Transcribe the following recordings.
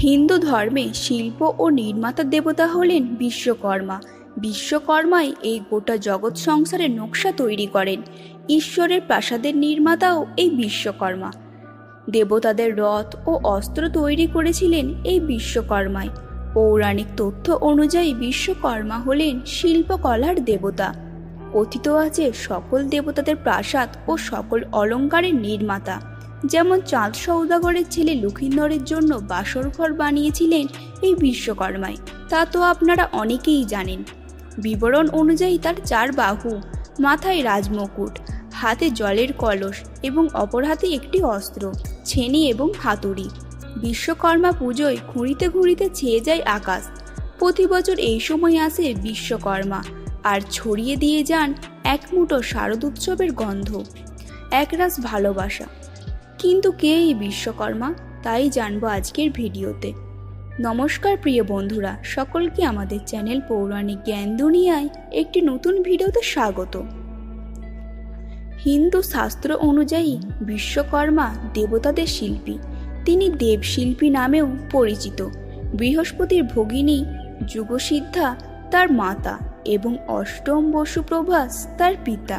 হিন্দু ধর্মে শিল্প ও নির্মাতা দেবতা হলেন বিশ্বকর্মা। বিশ্বকর্মাই এই গোটা জগৎ সংসারের নকশা তৈরি করেন। ঈশ্বরের প্রাসাদের নির্মাতাও এই বিশ্বকর্মা। দেবতাদের রথ ও অস্ত্র তৈরি করেছিলেন এই বিশ্বকর্মাই। পৌরাণিক তথ্য অনুযায়ী বিশ্বকর্মা হলেন শিল্পকলার দেবতা। কথিত আছে সকল দেবতাদের প্রাসাদ ও সকল অলঙ্কারের নির্মাতা। যেমন চাঁদ সওদাগরের ছেলে লক্ষিন্দরের জন্য বাসরঘর বানিয়েছিলেন এই বিশ্বকর্মাই, তা তো আপনারা অনেকেই জানেন। বিবরণ অনুযায়ী তার 4 বাহু, মাথায় রাজমুকুট, হাতে জলের কলস এবং অপর হাতে একটি অস্ত্র, ছেনি এবং হাতুড়ি। বিশ্বকর্মা পুজোয় ঘুরিতে ঘুরিতে ছেয়ে যায় আকাশ। প্রতি বছর এই সময় আসে বিশ্বকর্মা আর ছড়িয়ে দিয়ে যান এক মুঠো শারদোৎসবের গন্ধ, একরাশ ভালোবাসা। কিন্তু কে এই বিশ্বকর্মা, তাই জানবো আজকের ভিডিওতে। নমস্কার প্রিয় বন্ধুরা, সকলকে আমাদের চ্যানেল পৌরাণিক জ্ঞান দুনিয়ায় একটি নতুন ভিডিওতে স্বাগত। হিন্দু শাস্ত্র অনুযায়ী বিশ্বকর্মা দেবতাদের শিল্পী। তিনি দেবশিল্পী নামেও পরিচিত। বৃহস্পতির ভগিনী যুগসিদ্ধা তার মাতা এবং অষ্টম বসুপ্রভাস তার পিতা।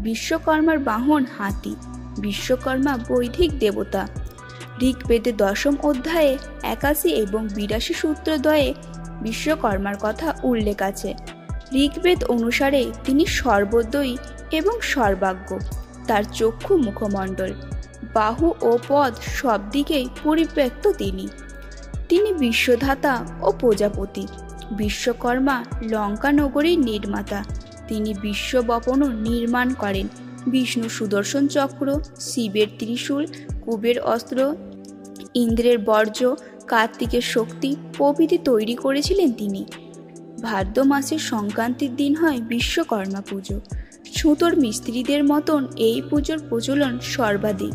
বিশ্বকর্মার বাহন হাতি। বিশ্বকর্মা বৈদিক দেবতা। ঋগ্বেদে 10ম অধ্যায়ে 81 এবং 82 সূত্রদ্বয়ে বিশ্বকর্মার কথা উল্লেখ আছে। ঋগ্বেদ অনুসারে তিনি সর্বোদয়ী এবং সর্বাজ্ঞ। তার চক্ষু মুখমণ্ডল, বাহু ও পদ সব দিকেই পরিব্যাপ্ত। তিনি বিশ্বধাতা ও প্রজাপতি। বিশ্বকর্মা লঙ্কা নগরীর নির্মাতা। তিনি বিশ্ববপনও নির্মাণ করেন। বিষ্ণু সুদর্শন চক্র, শিবের ত্রিশূল, কুবের অস্ত্র, ইন্দ্রের বর্জ্য, কার্তিকের শক্তি প্রভৃতি তৈরি করেছিলেন তিনি। ভাদ্র মাসের সংক্রান্তির দিন হয় বিশ্বকর্মা পুজো। ছুতোর মিস্ত্রিদের মতন এই পুজোর প্রচলন সর্বাধিক।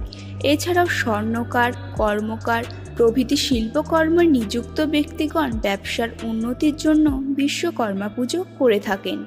এছাড়াও স্বর্ণকার, কর্মকার প্রভৃতি শিল্পকর্মে নিযুক্ত ব্যক্তিগণ ব্যবসার উন্নতির জন্য বিশ্বকর্মা পুজো করে থাকেন।